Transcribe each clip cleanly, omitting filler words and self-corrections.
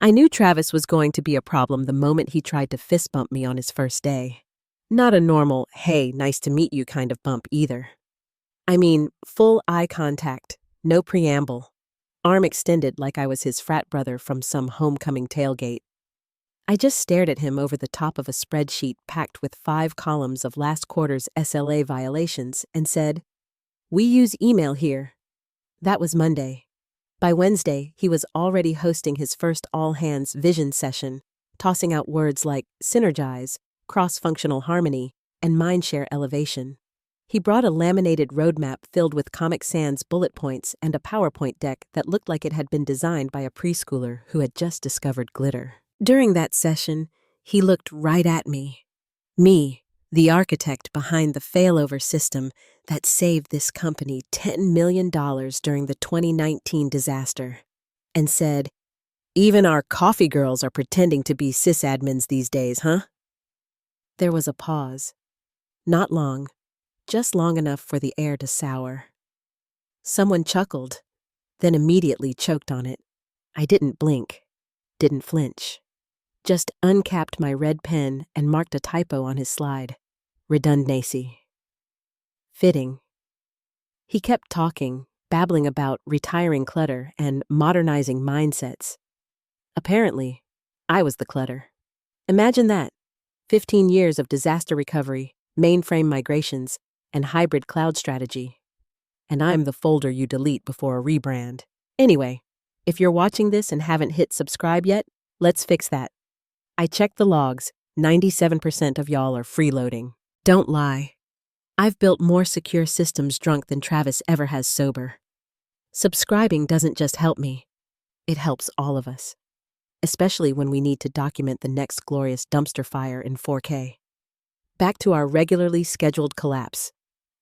I knew Travis was going to be a problem the moment he tried to fist bump me on his first day. Not a normal, hey, nice to meet you kind of bump either. I mean, full eye contact, no preamble, arm extended like I was his frat brother from some homecoming tailgate. I just stared at him over the top of a spreadsheet packed with 5 columns of last quarter's SLA violations and said, "We use email here." That was Monday. By Wednesday, he was already hosting his first all-hands vision session, tossing out words like synergize, cross-functional harmony, and mindshare elevation. He brought a laminated roadmap filled with Comic Sans bullet points and a PowerPoint deck that looked like it had been designed by a preschooler who had just discovered glitter. During that session, he looked right at me. Me, the architect behind the failover system that saved this company $10 million during the 2019 disaster, and said, "Even our coffee girls are pretending to be sysadmins these days, huh?" There was a pause. Not long, just long enough for the air to sour. Someone chuckled, then immediately choked on it. I didn't blink, didn't flinch. Just uncapped my red pen and marked a typo on his slide. Redundancy. Fitting. He kept talking, babbling about retiring clutter and modernizing mindsets. Apparently, I was the clutter. Imagine that. 15 years of disaster recovery, mainframe migrations, and hybrid cloud strategy. And I'm the folder you delete before a rebrand. Anyway, if you're watching this and haven't hit subscribe yet, let's fix that. I checked the logs. 97% of y'all are freeloading. Don't lie. I've built more secure systems drunk than Travis ever has sober. Subscribing doesn't just help me. It helps all of us, especially when we need to document the next glorious dumpster fire in 4K. Back to our regularly scheduled collapse.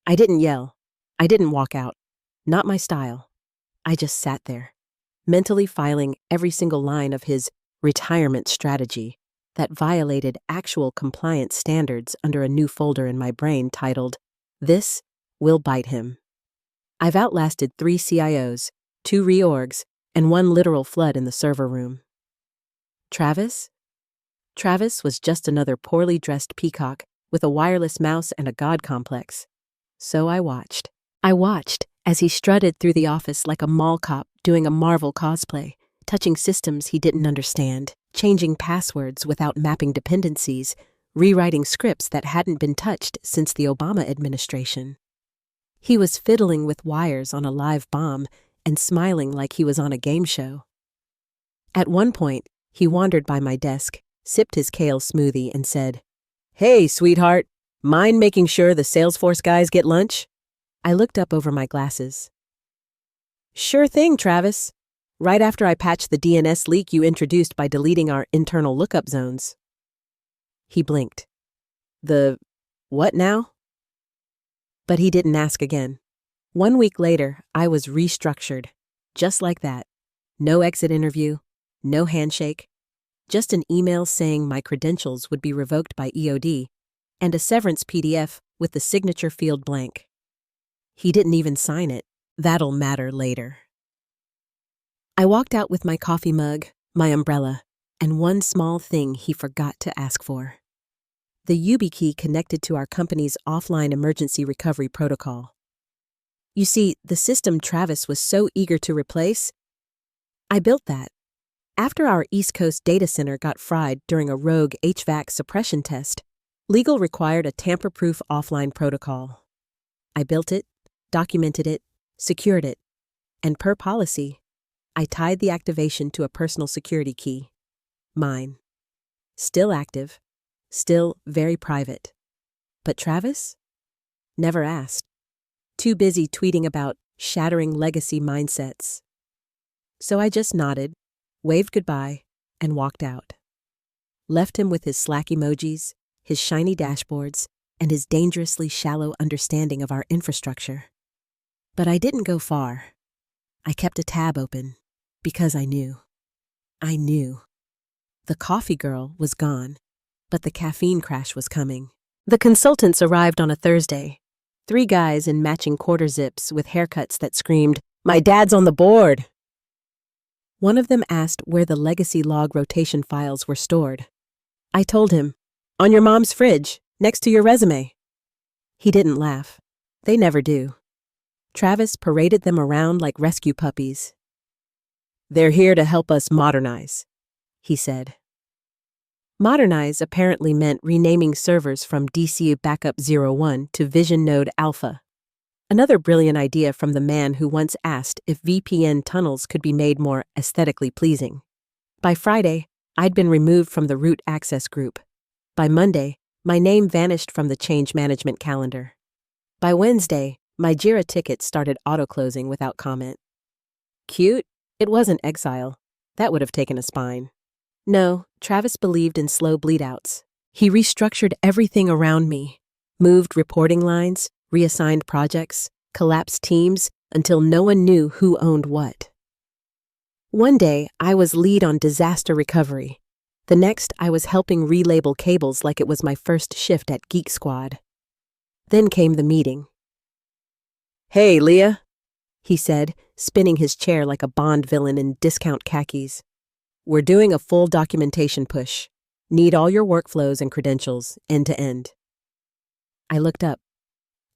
I didn't yell. I didn't walk out. Not my style. I just sat there, mentally filing every single line of his retirement strategy that violated actual compliance standards under a new folder in my brain titled, "This Will Bite Him." I've outlasted 3 CIOs, 2 reorgs, and 1 literal flood in the server room. Travis? Travis was just another poorly dressed peacock with a wireless mouse and a god complex. So I watched. I watched as he strutted through the office like a mall cop doing a Marvel cosplay, touching systems he didn't understand, changing passwords without mapping dependencies, rewriting scripts that hadn't been touched since the Obama administration. He was fiddling with wires on a live bomb and smiling like he was on a game show. At one point, he wandered by my desk, sipped his kale smoothie, and said, "Hey, sweetheart, mind making sure the Salesforce guys get lunch?" I looked up over my glasses. "Sure thing, Travis. Right after I patched the DNS leak you introduced by deleting our internal lookup zones." He blinked. "The what now?" But he didn't ask again. 1 week later, I was restructured. Just like that. No exit interview, no handshake, just an email saying my credentials would be revoked by EOD, and a severance PDF with the signature field blank. He didn't even sign it. That'll matter later. I walked out with my coffee mug, my umbrella, and one small thing he forgot to ask for. The YubiKey connected to our company's offline emergency recovery protocol. You see, the system Travis was so eager to replace, I built that. After our East Coast data center got fried during a rogue HVAC suppression test, legal required a tamper-proof offline protocol. I built it, documented it, secured it, and per policy, I tied the activation to a personal security key. Mine. Still active, still very private. But Travis? Never asked. Too busy tweeting about shattering legacy mindsets. So I just nodded, waved goodbye, and walked out. Left him with his Slack emojis, his shiny dashboards, and his dangerously shallow understanding of our infrastructure. But I didn't go far. I kept a tab open, because I knew. I knew. The coffee girl was gone, but the caffeine crash was coming. The consultants arrived on a Thursday. 3 guys in matching quarter zips with haircuts that screamed, "My dad's on the board!" One of them asked where the legacy log rotation files were stored. I told him, "On your mom's fridge, next to your resume." He didn't laugh. They never do. Travis paraded them around like rescue puppies. "They're here to help us modernize," he said. Modernize apparently meant renaming servers from DC Backup 01 to Vision Node Alpha. Another brilliant idea from the man who once asked if VPN tunnels could be made more aesthetically pleasing. By Friday, I'd been removed from the root access group. By Monday, my name vanished from the change management calendar. By Wednesday, my Jira ticket started auto-closing without comment. Cute? It wasn't exile. That would have taken a spine. No, Travis believed in slow bleed-outs. He restructured everything around me, moved reporting lines, reassigned projects, collapsed teams until no one knew who owned what. One day, I was lead on disaster recovery. The next, I was helping relabel cables like it was my first shift at Geek Squad. Then came the meeting. "Hey, Leah," he said, spinning his chair like a Bond villain in discount khakis. "We're doing a full documentation push. Need all your workflows and credentials, end to end." I looked up.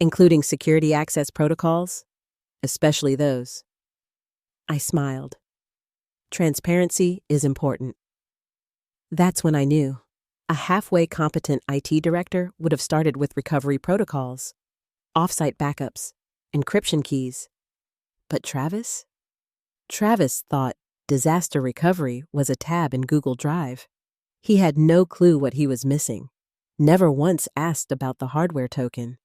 "Including security access protocols? Especially those." I smiled. Transparency is important. That's when I knew. A halfway competent IT director would have started with recovery protocols, offsite backups, encryption keys. But Travis? Travis thought disaster recovery was a tab in Google Drive. He had no clue what he was missing. Never once asked about the hardware token.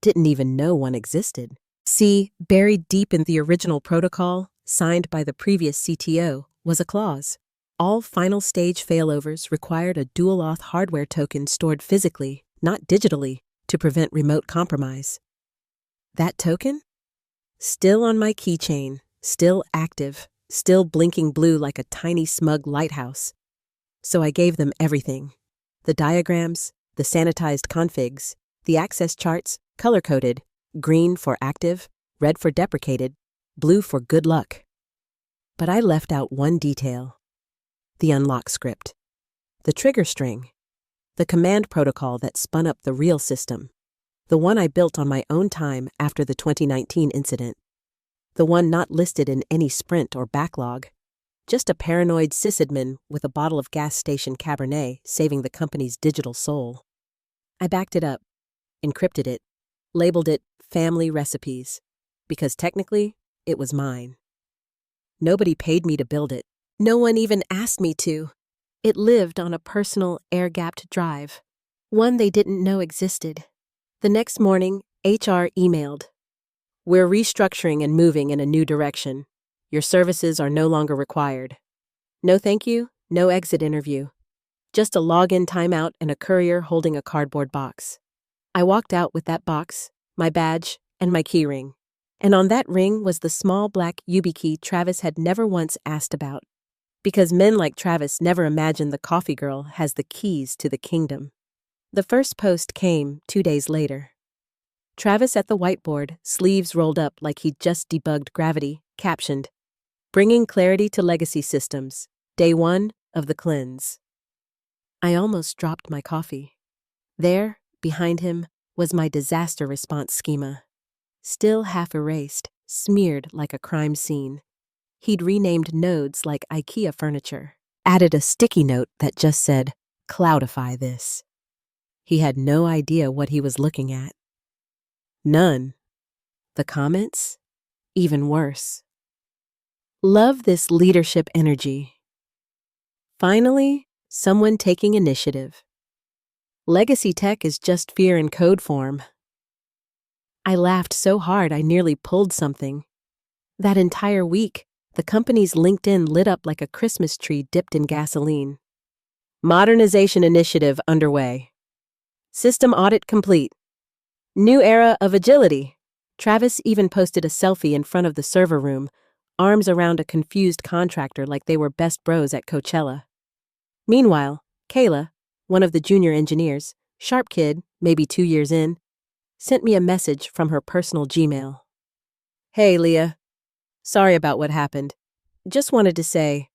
Didn't even know one existed. See, buried deep in the original protocol, signed by the previous CTO, was a clause. All final stage failovers required a dual-auth hardware token stored physically, not digitally, to prevent remote compromise. That token? Still on my keychain, still active, still blinking blue like a tiny smug lighthouse. So I gave them everything. The diagrams, the sanitized configs, the access charts, color-coded, green for active, red for deprecated, blue for good luck. But I left out one detail. The unlock script. The trigger string. The command protocol that spun up the real system. The one I built on my own time after the 2019 incident. The one not listed in any sprint or backlog. Just a paranoid sysadmin with a bottle of gas station Cabernet saving the company's digital soul. I backed it up, encrypted it, labeled it Family Recipes, because technically, it was mine. Nobody paid me to build it. No one even asked me to. It lived on a personal air-gapped drive, one they didn't know existed. The next morning, HR emailed. "We're restructuring and moving in a new direction. Your services are no longer required. No thank you, no exit interview. Just a login timeout and a courier holding a cardboard box." I walked out with that box, my badge, and my keyring. And on that ring was the small black YubiKey Travis had never once asked about. Because men like Travis never imagine the coffee girl has the keys to the kingdom. The first post came 2 days later. Travis at the whiteboard, sleeves rolled up like he'd just debugged gravity, captioned, "Bringing clarity to legacy systems, day 1 of the cleanse." I almost dropped my coffee. There, behind him, was my disaster response schema. Still half erased, smeared like a crime scene. He'd renamed nodes like IKEA furniture, added a sticky note that just said, "Cloudify this." He had no idea what he was looking at. None. The comments? Even worse. Love this leadership energy. Finally, someone taking initiative. Legacy tech is just fear in code form. I laughed so hard I nearly pulled something. That entire week, the company's LinkedIn lit up like a Christmas tree dipped in gasoline. Modernization initiative underway. System audit complete. New era of agility. Travis even posted a selfie in front of the server room, arms around a confused contractor like they were best bros at Coachella. Meanwhile, Kayla, one of the junior engineers, sharp kid, maybe 2 years in, sent me a message from her personal Gmail. "Hey, Leah. Sorry about what happened. Just wanted to say,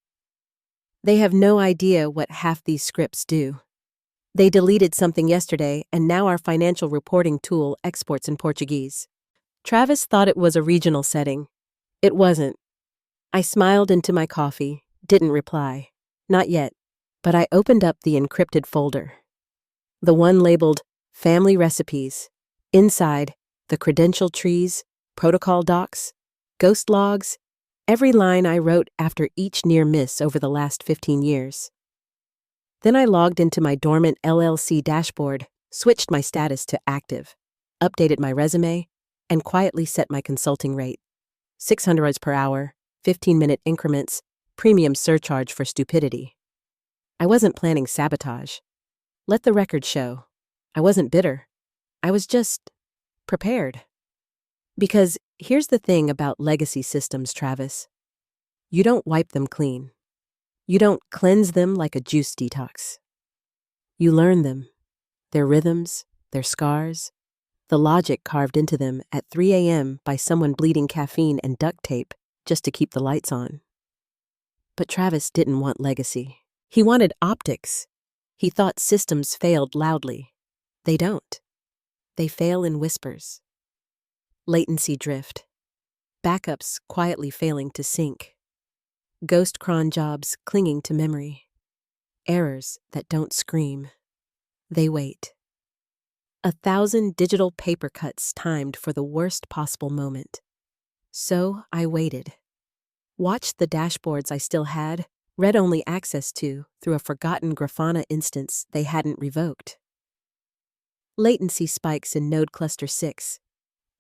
they have no idea what half these scripts do. They deleted something yesterday, and now our financial reporting tool exports in Portuguese. Travis thought it was a regional setting. It wasn't. I smiled into my coffee, didn't reply. Not yet, but I opened up the encrypted folder. The one labeled Family Recipes. Inside, the credential trees, protocol docs, ghost logs, every line I wrote after each near miss over the last 15 years. Then I logged into my dormant LLC dashboard, switched my status to active, updated my resume, and quietly set my consulting rate. $600 per hour, 15-minute increments, premium surcharge for stupidity. I wasn't planning sabotage. Let the record show. I wasn't bitter. I was just prepared. Because here's the thing about legacy systems, Travis. You don't wipe them clean. You don't cleanse them like a juice detox. You learn them, their rhythms, their scars, the logic carved into them at 3 a.m. by someone bleeding caffeine and duct tape just to keep the lights on. But Travis didn't want legacy. He wanted optics. He thought systems failed loudly. They don't. They fail in whispers. Latency drift. Backups quietly failing to sync. Ghost cron jobs clinging to memory. Errors that don't scream. They wait. 1,000 digital paper cuts timed for the worst possible moment. So I waited. Watched the dashboards I still had, read-only access to through a forgotten Grafana instance they hadn't revoked. Latency spikes in Node Cluster 6.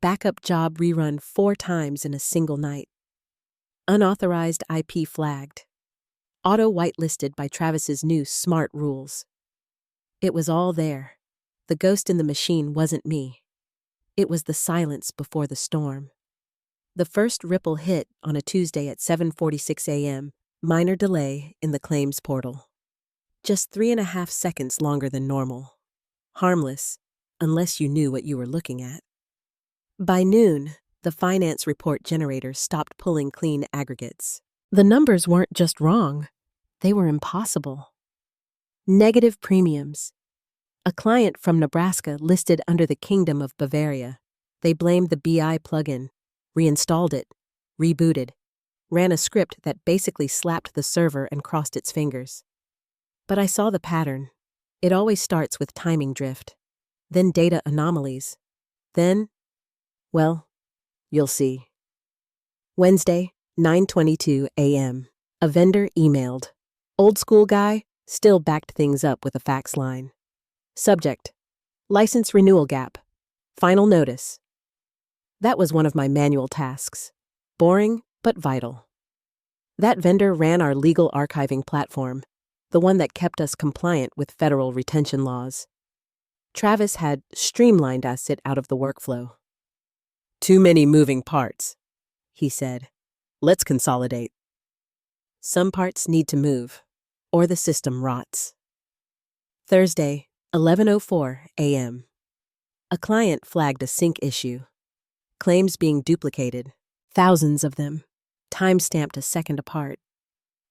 Backup job rerun 4 times in a single night. Unauthorized IP flagged. Auto whitelisted by Travis's new smart rules. It was all there. The ghost in the machine wasn't me. It was the silence before the storm. The first ripple hit on a Tuesday at 7:46 a.m., minor delay in the claims portal. Just 3.5 seconds longer than normal. Harmless, unless you knew what you were looking at. By noon, the finance report generator stopped pulling clean aggregates. The numbers weren't just wrong, they were impossible. Negative premiums. A client from Nebraska listed under the Kingdom of Bavaria. They blamed the BI plugin, reinstalled it, rebooted, ran a script that basically slapped the server and crossed its fingers. But I saw the pattern. It always starts with timing drift, then data anomalies, then, well, you'll see. Wednesday, 9:22 a.m. A vendor emailed. Old school guy still backed things up with a fax line. Subject: license renewal gap. Final notice. That was one of my manual tasks. Boring, but vital. That vendor ran our legal archiving platform, the one that kept us compliant with federal retention laws. Travis had streamlined it out of the workflow. Too many moving parts, he said. Let's consolidate. Some parts need to move, or the system rots. Thursday, 11:04 a.m. A client flagged a sync issue. Claims being duplicated, thousands of them, time-stamped a second apart.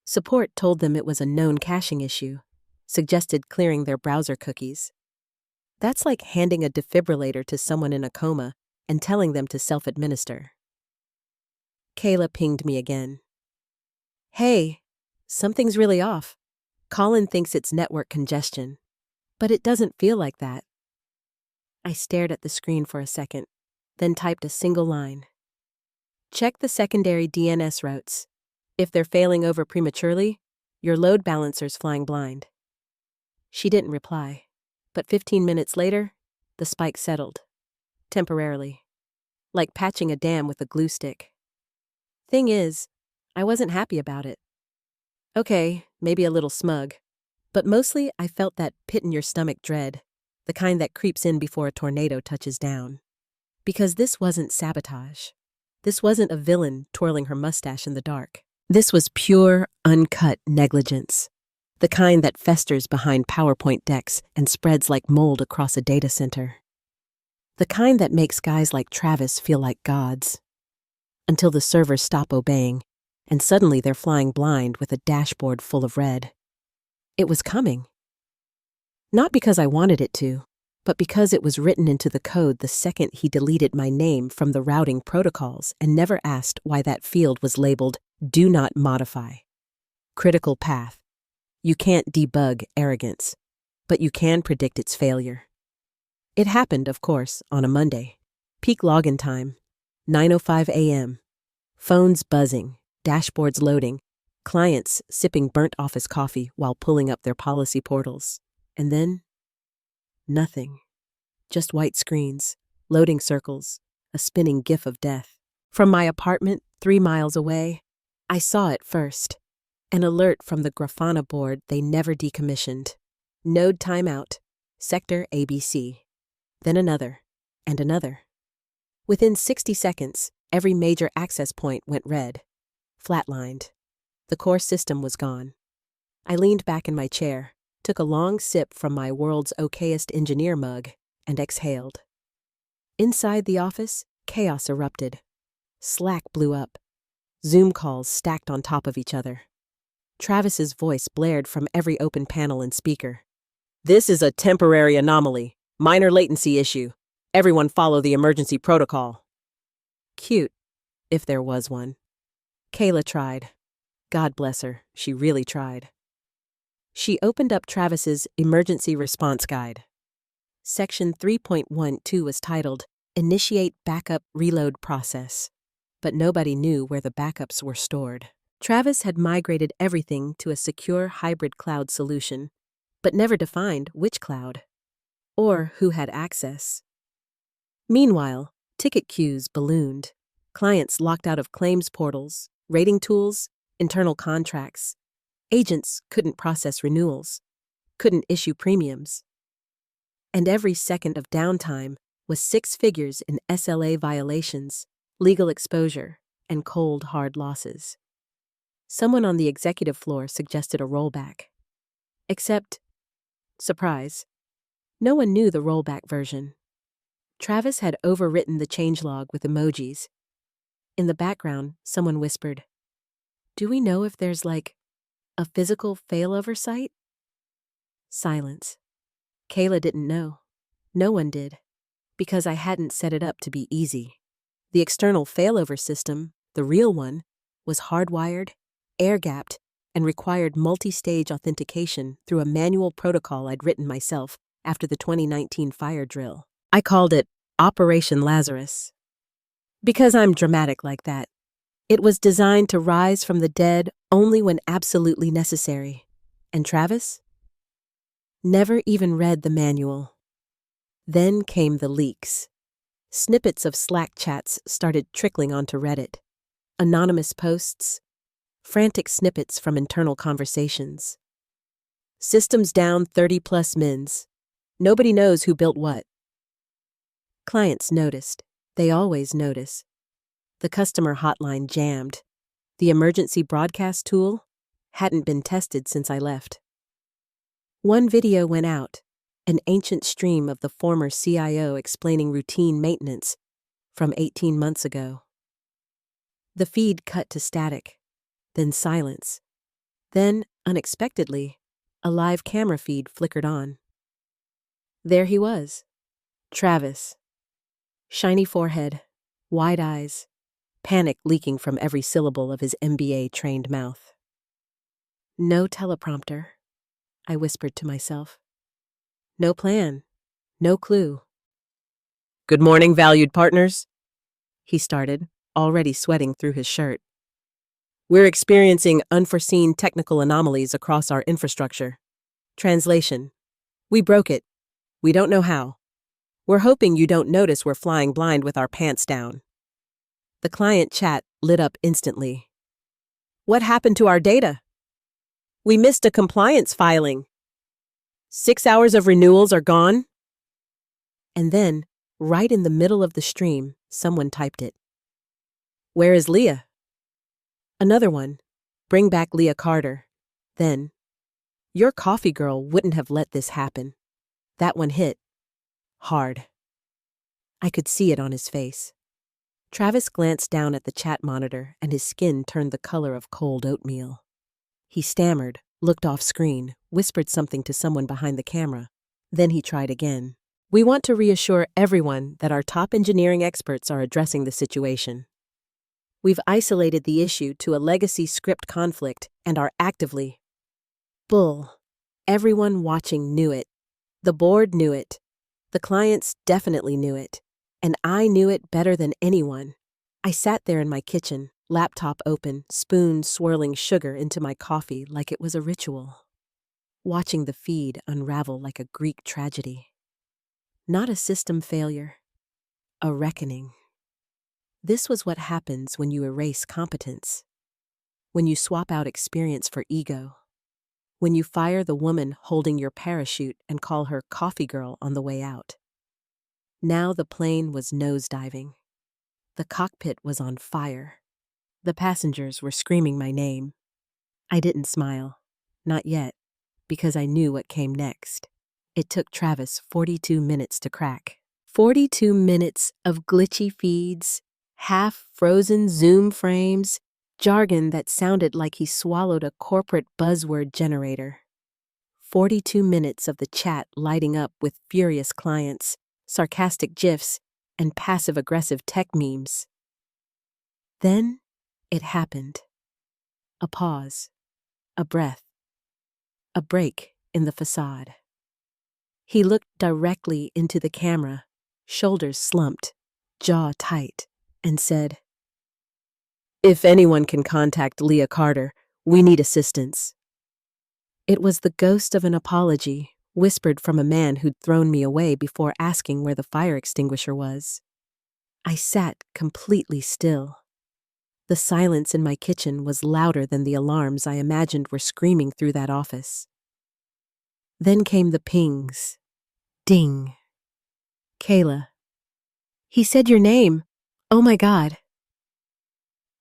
Support told them it was a known caching issue, suggested clearing their browser cookies. That's like handing a defibrillator to someone in a coma and telling them to self-administer. Kayla pinged me again. Hey, something's really off. Colin thinks it's network congestion, but it doesn't feel like that. I stared at the screen for a second, then typed a single line. Check the secondary DNS routes. If they're failing over prematurely, your load balancer's flying blind. She didn't reply, but 15 minutes later, the spike settled. Temporarily. Like patching a dam with a glue stick. Thing is, I wasn't happy about it. Okay, maybe a little smug, but mostly I felt that pit-in-your-stomach dread, the kind that creeps in before a tornado touches down. Because this wasn't sabotage. This wasn't a villain twirling her mustache in the dark. This was pure, uncut negligence. The kind that festers behind PowerPoint decks and spreads like mold across a data center. The kind that makes guys like Travis feel like gods. Until the servers stop obeying, and suddenly they're flying blind with a dashboard full of red. It was coming. Not because I wanted it to, but because it was written into the code the second he deleted my name from the routing protocols and never asked why that field was labeled "Do Not Modify." Critical path. You can't debug arrogance, but you can predict its failure. It happened, of course, on a Monday. Peak login time, 9:05 a.m. Phones buzzing, dashboards loading, clients sipping burnt office coffee while pulling up their policy portals. And then, nothing. Just white screens, loading circles, a spinning gif of death. From my apartment 3 miles away, I saw it first. An alert from the Grafana board they never decommissioned. Node timeout, sector ABC. Then another, and another. Within 60 seconds, every major access point went red, flatlined. The core system was gone. I leaned back in my chair, took a long sip from my world's okayest engineer mug, and exhaled. Inside the office, chaos erupted. Slack blew up. Zoom calls stacked on top of each other. Travis's voice blared from every open panel and speaker. "This is a temporary anomaly. Minor latency issue. Everyone follow the emergency protocol." Cute, if there was one. Kayla tried. God bless her, she really tried. She opened up Travis's emergency response guide. Section 3.12 was titled, Initiate Backup Reload Process, but nobody knew where the backups were stored. Travis had migrated everything to a secure hybrid cloud solution, but never defined which cloud, or who had access. Meanwhile, ticket queues ballooned, clients locked out of claims portals, rating tools, internal contracts. Agents couldn't process renewals, couldn't issue premiums. And every second of downtime was 6 figures in SLA violations, legal exposure, and cold, hard losses. Someone on the executive floor suggested a rollback. Except, surprise, no one knew the rollback version. Travis had overwritten the changelog with emojis. In the background, someone whispered, "Do we know if there's a physical failover site?" Silence. Kayla didn't know. No one did, because I hadn't set it up to be easy. The external failover system, the real one, was hardwired, air-gapped, and required multi-stage authentication through a manual protocol I'd written myself after the 2019 fire drill. I called it Operation Lazarus. Because I'm dramatic like that. It was designed to rise from the dead only when absolutely necessary. And Travis? Never even read the manual. Then came the leaks. Snippets of Slack chats started trickling onto Reddit. Anonymous posts. Frantic snippets from internal conversations. Systems down 30+ mins. Nobody knows who built what. Clients noticed. They always notice. The customer hotline jammed. The emergency broadcast tool hadn't been tested since I left. One video went out, an ancient stream of the former CIO explaining routine maintenance from 18 months ago. The feed cut to static, then silence. Then, unexpectedly, a live camera feed flickered on. There he was, Travis. Shiny forehead, wide eyes, panic leaking from every syllable of his MBA-trained mouth. No teleprompter, I whispered to myself. No plan, no clue. "Good morning, valued partners," he started, already sweating through his shirt. "We're experiencing unforeseen technical anomalies across our infrastructure. Translation: we broke it. We don't know how. We're hoping you don't notice we're flying blind with our pants down." The client chat lit up instantly. "What happened to our data? We missed a compliance filing. 6 hours of renewals are gone." And then, right in the middle of the stream, someone typed it. "Where is Leah?" Another one. "Bring back Leah Carter." Then, "Your coffee girl wouldn't have let this happen." That one hit. Hard. I could see it on his face. Travis glanced down at the chat monitor and his skin turned the color of cold oatmeal. He stammered, looked off screen, whispered something to someone behind the camera. Then he tried again. We want to reassure everyone that our top engineering experts are addressing the situation. We've isolated the issue to a legacy script conflict and are actively. Bull. Everyone watching knew it. The board knew it. The clients definitely knew it. And I knew it better than anyone. I sat there in my kitchen, laptop open, spoon swirling sugar into my coffee like it was a ritual, watching the feed unravel like a Greek tragedy. Not a system failure, a reckoning. This was what happens when you erase competence, when you swap out experience for ego, when you fire the woman holding your parachute and call her coffee girl on the way out. Now the plane was nosediving. The cockpit was on fire. The passengers were screaming my name. I didn't smile. Not yet, because I knew what came next. It took Travis 42 minutes to crack. 42 minutes of glitchy feeds, half-frozen Zoom frames, jargon that sounded like he swallowed a corporate buzzword generator. 42 minutes of the chat lighting up with furious clients, sarcastic gifs, and passive-aggressive tech memes. Then it happened. A pause, a breath, a break in the facade. He looked directly into the camera, shoulders slumped, jaw tight, and said, "If anyone can contact Leah Carter, we need assistance." It was the ghost of an apology, whispered from a man who'd thrown me away before asking where the fire extinguisher was. I sat completely still. The silence in my kitchen was louder than the alarms I imagined were screaming through that office. Then came the pings. Ding. Kayla. He said your name. Oh my God.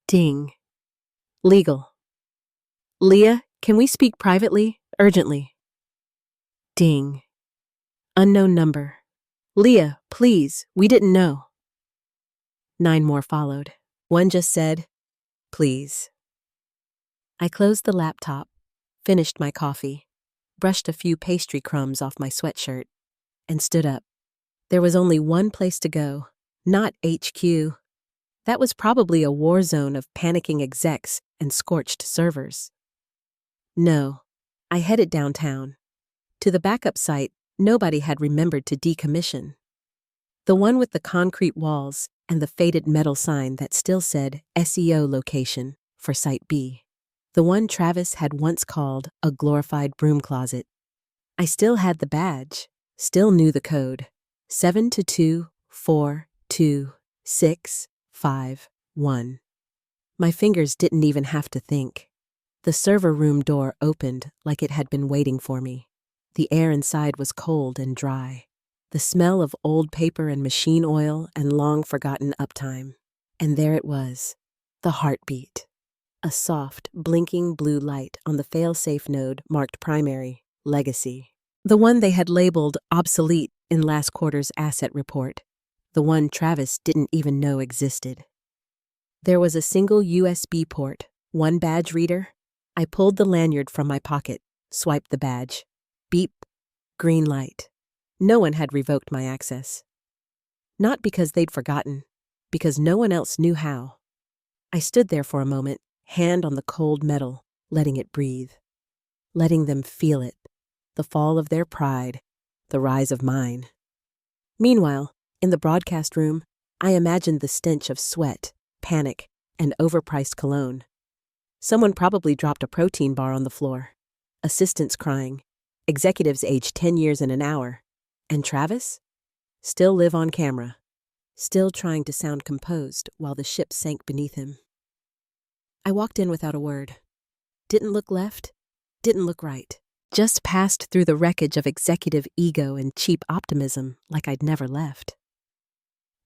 Ding. Legal. Leah, can we speak privately, urgently? Ding. Unknown number. Leah, please, we didn't know. 9 more followed. One just said, please. I closed the laptop, finished my coffee, brushed a few pastry crumbs off my sweatshirt, and stood up. There was only one place to go, not HQ. That was probably a war zone of panicking execs and scorched servers. No, I headed downtown. To the backup site nobody had remembered to decommission. The one with the concrete walls and the faded metal sign that still said SEO location for Site B. The one Travis had once called a glorified broom closet. I still had the badge, still knew the code. 722426551. My fingers didn't even have to think. The server room door opened like it had been waiting for me. The air inside was cold and dry. The smell of old paper and machine oil and long-forgotten uptime. And there it was, the heartbeat. A soft, blinking blue light on the fail-safe node marked primary, legacy. The one they had labeled obsolete in last quarter's asset report. The one Travis didn't even know existed. There was a single USB port, one badge reader. I pulled the lanyard from my pocket, swiped the badge. Beep, green light. No one had revoked my access. Not because they'd forgotten, because no one else knew how. I stood there for a moment, hand on the cold metal, letting it breathe. Letting them feel it, the fall of their pride, the rise of mine. Meanwhile, in the broadcast room, I imagined the stench of sweat, panic, and overpriced cologne. Someone probably dropped a protein bar on the floor. Assistants crying. Executives aged 10 years in an hour. And Travis? Still live on camera. Still trying to sound composed while the ship sank beneath him. I walked in without a word. Didn't look left. Didn't look right. Just passed through the wreckage of executive ego and cheap optimism like I'd never left.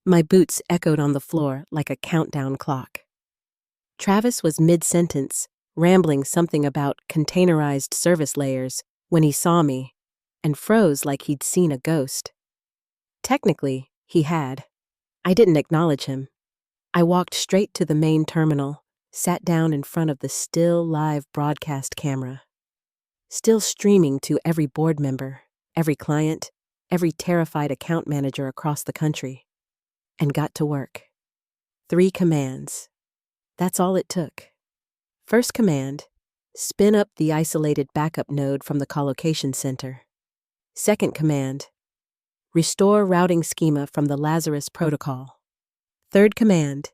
My boots echoed on the floor like a countdown clock. Travis was mid-sentence, rambling something about containerized service layers when he saw me, and froze like he'd seen a ghost. Technically, he had. I didn't acknowledge him. I walked straight to the main terminal, sat down in front of the still live broadcast camera, still streaming to every board member, every client, every terrified account manager across the country, and got to work. 3 commands. That's all it took. First command, spin up the isolated backup node from the collocation center. Second command, restore routing schema from the Lazarus protocol. Third command,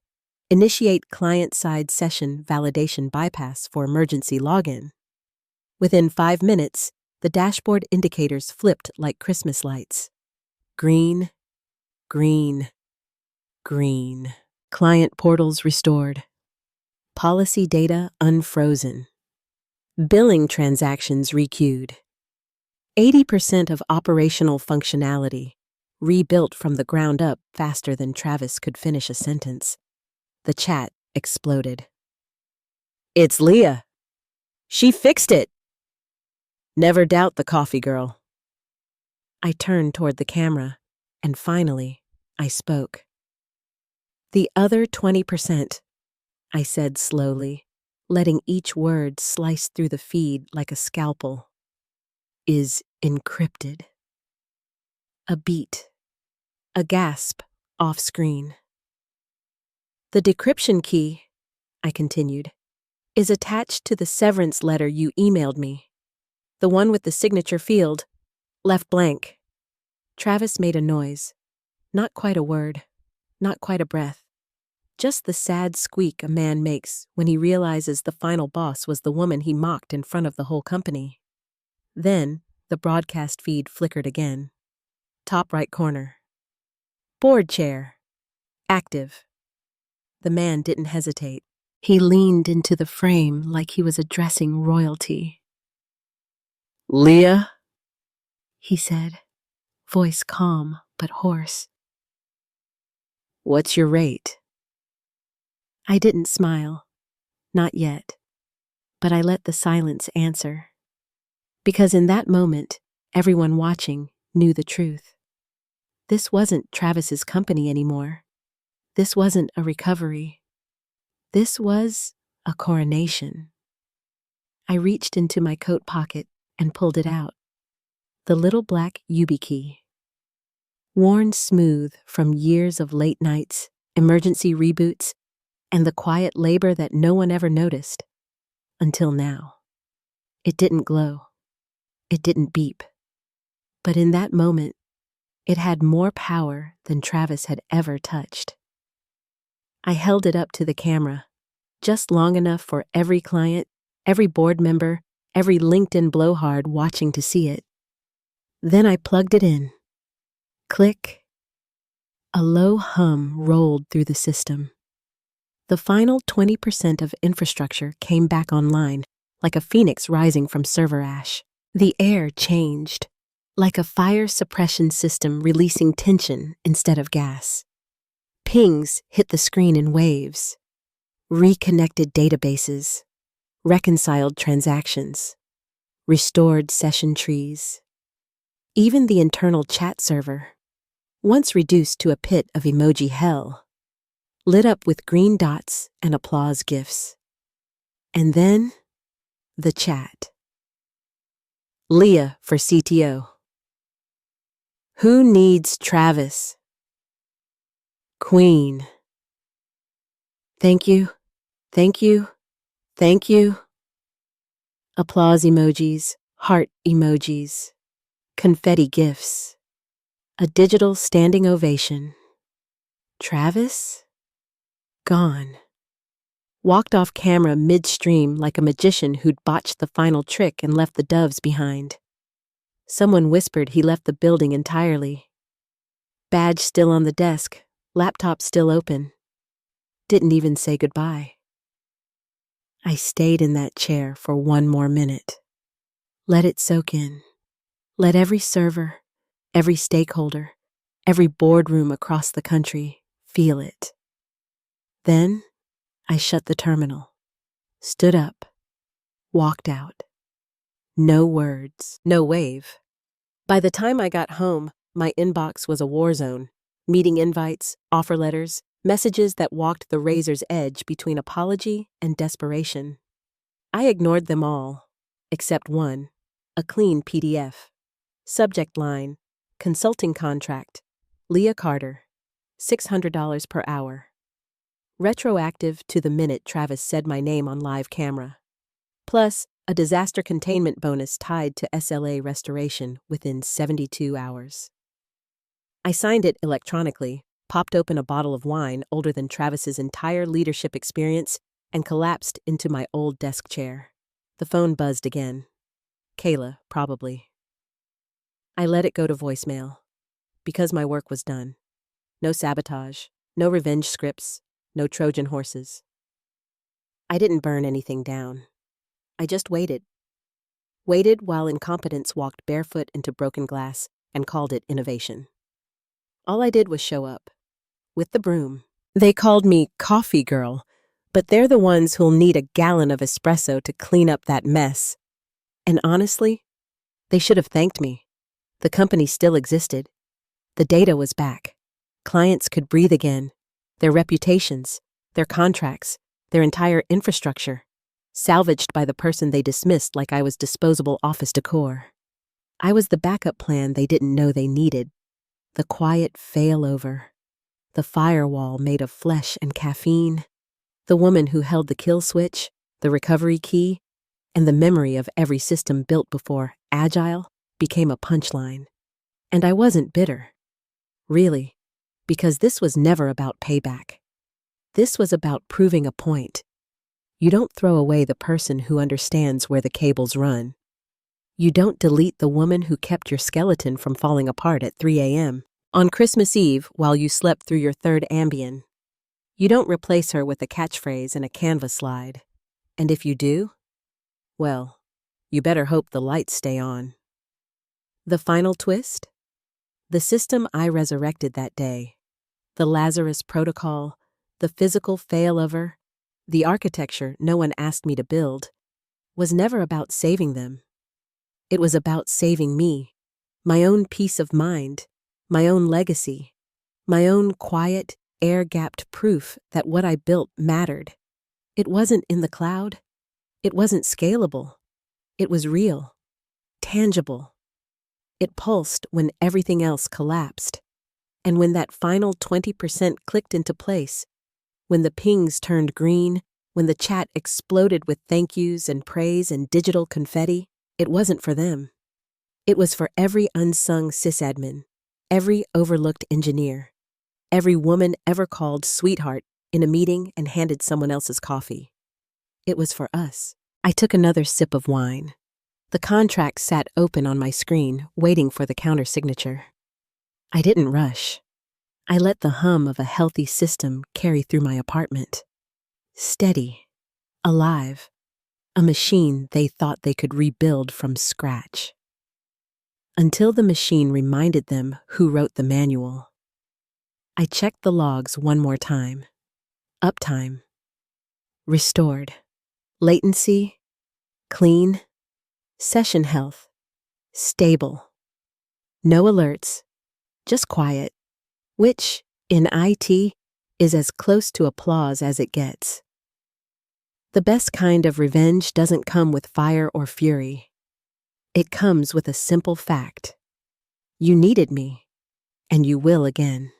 initiate client-side session validation bypass for emergency login. Within 5 minutes, the dashboard indicators flipped like Christmas lights. Green, green, green. Client portals restored. Policy data unfrozen. Billing transactions requeued. 80% of operational functionality rebuilt from the ground up faster than Travis could finish a sentence. The chat exploded. It's Leah. She fixed it. Never doubt the coffee girl. I turned toward the camera, and finally, I spoke. The other 20%, I said slowly, letting each word slice through the feed like a scalpel, is encrypted. A beat, a gasp off screen. The decryption key, I continued, is attached to the severance letter you emailed me. The one with the signature field, left blank. Travis made a noise. Not quite a word, not quite a breath. Just the sad squeak a man makes when he realizes the final boss was the woman he mocked in front of the whole company. Then, the broadcast feed flickered again. Top right corner. Board chair. Active. The man didn't hesitate. He leaned into the frame like he was addressing royalty. Leah, he said, voice calm but hoarse. What's your rate? I didn't smile. Not yet. But I let the silence answer. Because in that moment, everyone watching knew the truth. This wasn't Travis's company anymore. This wasn't a recovery. This was a coronation. I reached into my coat pocket and pulled it out. The little black YubiKey. Worn smooth from years of late nights, emergency reboots, and the quiet labor that no one ever noticed. Until now. It didn't glow. It didn't beep. But in that moment, it had more power than Travis had ever touched. I held it up to the camera, just long enough for every client, every board member, every LinkedIn blowhard watching to see it. Then I plugged it in. Click. A low hum rolled through the system. The final 20% of infrastructure came back online, like a phoenix rising from server ash. The air changed, like a fire suppression system releasing tension instead of gas. Pings hit the screen in waves. Reconnected databases. Reconciled transactions. Restored session trees. Even the internal chat server, once reduced to a pit of emoji hell, lit up with green dots and applause gifs. And then, the chat. Leah for CTO. Who needs Travis? Queen. Thank you, thank you, thank you. Applause emojis, heart emojis, confetti gifs. A digital standing ovation. Travis? Gone. Walked off camera midstream like a magician who'd botched the final trick and left the doves behind. Someone whispered he left the building entirely. Badge still on the desk, laptop still open. Didn't even say goodbye. I stayed in that chair for 1 more minute. Let it soak in. Let every server, every stakeholder, every boardroom across the country feel it. Then, I shut the terminal, stood up, walked out. No words, no wave. By the time I got home, my inbox was a war zone. Meeting invites, offer letters, Messages that walked the razor's edge between apology and desperation. I ignored them all, except one, a clean PDF. Subject line, consulting contract, Leah Carter, $600 per hour. Retroactive to the minute Travis said my name on live camera. Plus, a disaster containment bonus tied to SLA restoration within 72 hours. I signed it electronically, popped open a bottle of wine older than Travis's entire leadership experience, and collapsed into my old desk chair. The phone buzzed again. Kayla, probably. I let it go to voicemail. Because my work was done. No sabotage, no revenge scripts, no Trojan horses. I didn't burn anything down. I just waited. Waited while incompetence walked barefoot into broken glass and called it innovation. All I did was show up. With the broom. They called me coffee girl, but they're the ones who'll need a gallon of espresso to clean up that mess. And honestly, they should have thanked me. The company still existed. The data was back. Clients could breathe again. Their reputations, their contracts, their entire infrastructure, salvaged by the person they dismissed like I was disposable office decor. I was the backup plan they didn't know they needed. The quiet failover. The firewall made of flesh and caffeine. The woman who held the kill switch, the recovery key, and the memory of every system built before Agile became a punchline. And I wasn't bitter. Really, because this was never about payback. This was about proving a point. You don't throw away the person who understands where the cables run. You don't delete the woman who kept your skeleton from falling apart at 3 a.m. on Christmas Eve while you slept through your third Ambien. You don't replace her with a catchphrase and a Canva slide. And if you do, well, you better hope the lights stay on. The final twist? The system I resurrected that day, the Lazarus Protocol, the physical failover, the architecture no one asked me to build, was never about saving them. It was about saving me, my own peace of mind, my own legacy, my own quiet, air-gapped proof that what I built mattered. It wasn't in the cloud. It wasn't scalable. It was real, tangible. It pulsed when everything else collapsed. And when that final 20% clicked into place, when the pings turned green, when the chat exploded with thank yous and praise and digital confetti, it wasn't for them. It was for every unsung sysadmin, every overlooked engineer, every woman ever called sweetheart in a meeting and handed someone else's coffee. It was for us. I took another sip of wine. The contract sat open on my screen, waiting for the counter-signature. I didn't rush. I let the hum of a healthy system carry through my apartment. Steady, alive, a machine they thought they could rebuild from scratch. Until the machine reminded them who wrote the manual. I checked the logs one more time. Uptime. Restored. Latency. Clean. Session health. Stable. No alerts. Just quiet. Which, in IT, is as close to applause as it gets. The best kind of revenge doesn't come with fire or fury. It comes with a simple fact. You needed me, and you will again.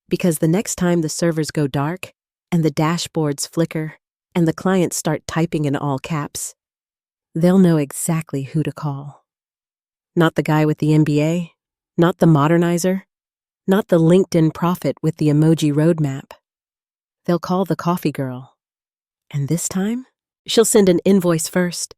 Because the next time the servers go dark, and the dashboards flicker, and the clients start typing in all caps, they'll know exactly who to call. Not the guy with the MBA, not the modernizer, not the LinkedIn prophet with the emoji roadmap. They'll call the coffee girl. And this time, she'll send an invoice first,